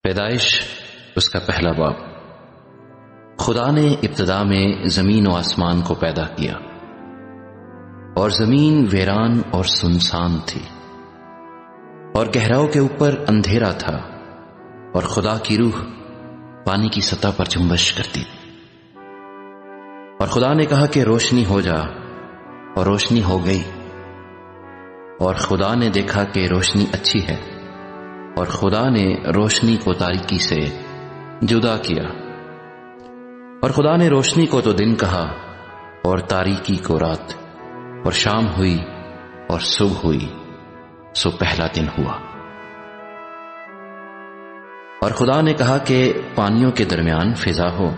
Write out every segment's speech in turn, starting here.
پیدائش اس کا پہلا باب۔ خدا نے ابتدا میں زمین و آسمان کو پیدا کیا، اور زمین ویران اور سنسان تھی، اور گہراؤں کے اوپر اندھیرا تھا، اور خدا کی روح پانی کی سطح پر جنبش کرتی۔ اور خدا نے کہا کہ روشنی ہو جا، اور روشنی ہو گئی۔ اور خدا نے دیکھا کہ روشنی اچھی ہے، اور خدا نے روشنی کو تاریکی سے جدا کیا۔ اور خدا نے روشنی کو تو دن کہا، اور تاریکی کو رات، اور شام ہوئی اور صبح ہوئی، سو پہلا دن ہوا۔ اور خدا نے کہا کہ پانیوں کے درمیان فضا ہو،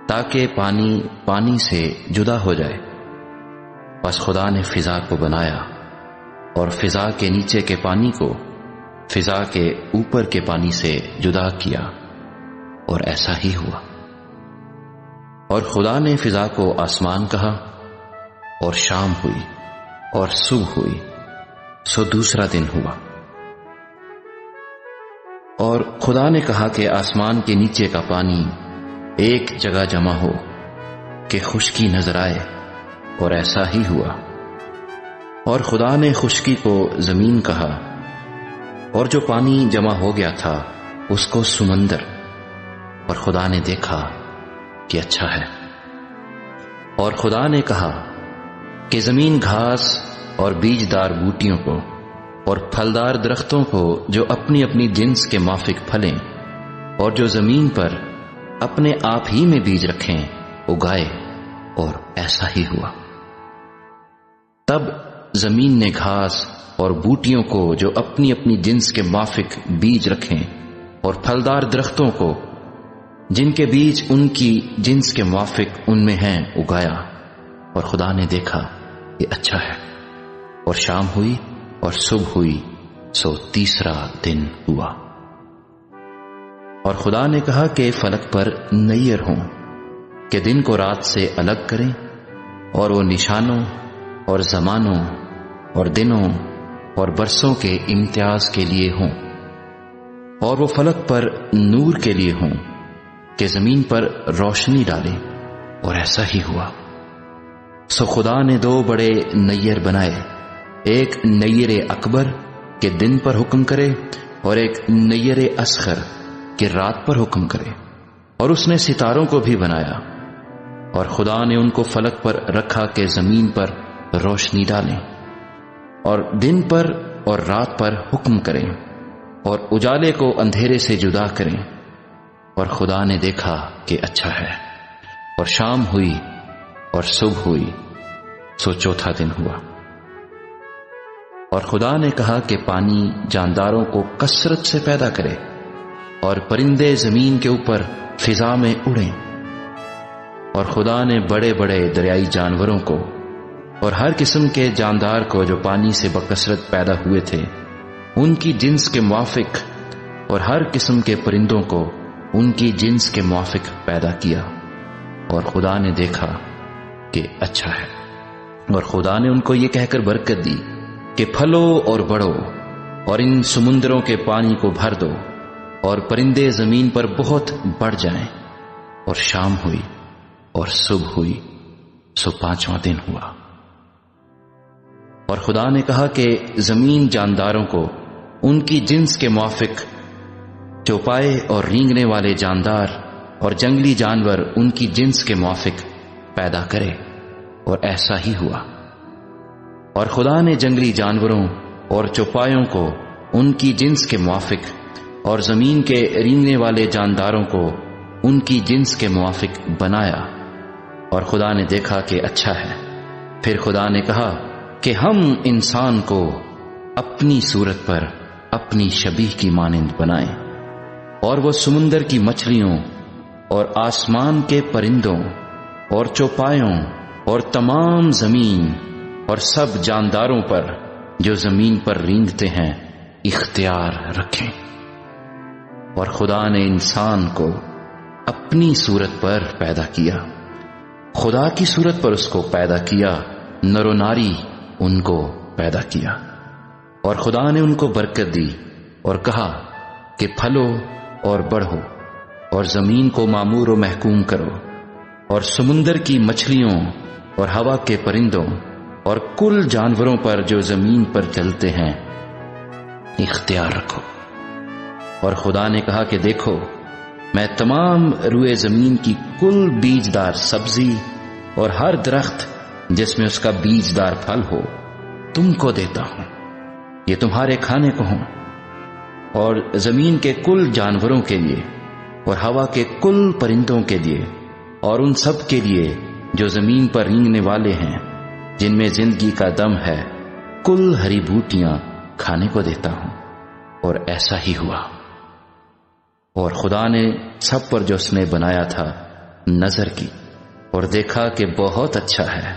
تاکہ پانی پانی سے جدا ہو جائے۔ بس خدا نے فضا کو بنایا، اور فضا کے نیچے کے پانی کو فضا کے اوپر کے پانی سے جدا کیا، اور ایسا ہی ہوا۔ اور خدا نے فضا کو آسمان کہا، اور شام ہوئی اور صبح ہوئی، سو دوسرا دن ہوا۔ اور خدا نے کہا کہ آسمان کے نیچے کا پانی ایک جگہ جمع ہو کہ خشکی نظر آئے، اور ایسا ہی ہوا۔ اور خدا نے خشکی کو زمین کہا، اور جو پانی جمع ہو گیا تھا اس کو سمندر۔ اور خدا نے دیکھا کہ اچھا ہے۔ اور خدا نے کہا کہ زمین گھاس اور بیجدار بوٹیوں کو اور پھلدار درختوں کو جو اپنی اپنی جنس کے موافق پھلیں اور جو زمین پر اپنے آپ ہی میں بیج رکھیں اگائے، اور ایسا ہی ہوا۔ تب زمین نے گھاس اور بوٹیوں کو جو اپنی اپنی جنس کے موافق بیج رکھیں اور پھلدار درختوں کو جن کے بیج ان کی جنس کے موافق ان میں ہیں اگایا، اور خدا نے دیکھا یہ اچھا ہے۔ اور شام ہوئی اور صبح ہوئی، سو تیسرا دن ہوا۔ اور خدا نے کہا کہ فلک پر نیر ہوں کہ دن کو رات سے الگ کریں، اور وہ نشانوں اور زمانوں اور دنوں اور برسوں کے امتیاز کے لیے ہوں، اور وہ فلک پر نور کے لیے ہوں کہ زمین پر روشنی ڈالیں، اور ایسا ہی ہوا۔ سو خدا نے دو بڑے نیر بنائے، ایک نیر اکبر کہ دن پر حکم کرے، اور ایک نیر اصغر کہ رات پر حکم کرے۔ اور اس نے ستاروں کو بھی بنایا، اور خدا نے ان کو فلک پر رکھا کہ زمین پر روشنی ڈالیں، اور دن پر اور رات پر حکم کریں، اور اجالے کو اندھیرے سے جدا کریں۔ اور خدا نے دیکھا کہ اچھا ہے۔ اور شام ہوئی اور صبح ہوئی، سو چوتھا دن ہوا۔ اور خدا نے کہا کہ پانی جانداروں کو کثرت سے پیدا کرے، اور پرندے زمین کے اوپر فضا میں اڑیں۔ اور خدا نے بڑے بڑے دریائی جانوروں کو اور ہر قسم کے جاندار کو جو پانی سے بکثرت پیدا ہوئے تھے ان کی جنس کے موافق، اور ہر قسم کے پرندوں کو ان کی جنس کے موافق پیدا کیا۔ اور خدا نے دیکھا کہ اچھا ہے۔ اور خدا نے ان کو یہ کہہ کر برکت دی کہ پھلو اور بڑھو، اور ان سمندروں کے پانی کو بھر دو، اور پرندے زمین پر بہت بڑھ جائیں۔ اور شام ہوئی اور صبح ہوئی، سو پانچواں دن ہوا۔ اور خدا نے کہا کہ زمین جانداروں کو ان کی جنس کے موافق چوپائے اور رینگنے والے جاندار، اور جنگلی جانور ان کی جنس کے موافق پیدا کرے، اور ایسا ہی ہوا۔ اور خدا نے جنگلی جانوروں اور چوپایوں کو ان کی جنس کے موافق، اور زمین کے رینگنے والے جانداروں کو ان کی جنس کے موافق بنایا، اور خدا نے دیکھا کہ اچھا ہے۔ پھر خدا نے کہا کہ ہم انسان کو اپنی صورت پر اپنی شبیہ کی مانند بنائیں، اور وہ سمندر کی مچھلیوں اور آسمان کے پرندوں اور چوپایوں اور تمام زمین اور سب جانداروں پر جو زمین پر رینگتے ہیں اختیار رکھیں۔ اور خدا نے انسان کو اپنی صورت پر پیدا کیا، خدا کی صورت پر اس کو پیدا کیا، نر و ناری ان کو پیدا کیا۔ اور خدا نے ان کو برکت دی اور کہا کہ پھلو اور بڑھو اور زمین کو معمور و محکوم کرو اور سمندر کی مچھلیوں اور ہوا کے پرندوں اور کل جانوروں پر جو زمین پر چلتے ہیں اختیار رکھو۔ اور خدا نے کہا کہ دیکھو، میں تمام روئے زمین کی کل بیجدار سبزی اور ہر درخت جس میں اس کا بیجدار پھل ہو تم کو دیتا ہوں، یہ تمہارے کھانے کو ہوں، اور زمین کے کل جانوروں کے لیے اور ہوا کے کل پرندوں کے لیے اور ان سب کے لیے جو زمین پر رینگنے والے ہیں جن میں زندگی کا دم ہے، کل ہری بوٹیاں کھانے کو دیتا ہوں۔ اور ایسا ہی ہوا۔ اور خدا نے سب پر جو اس نے بنایا تھا نظر کی اور دیکھا کہ بہت اچھا ہے،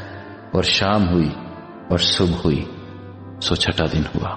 اور شام ہوئی اور صبح ہوئی، سو چھٹا دن ہوا۔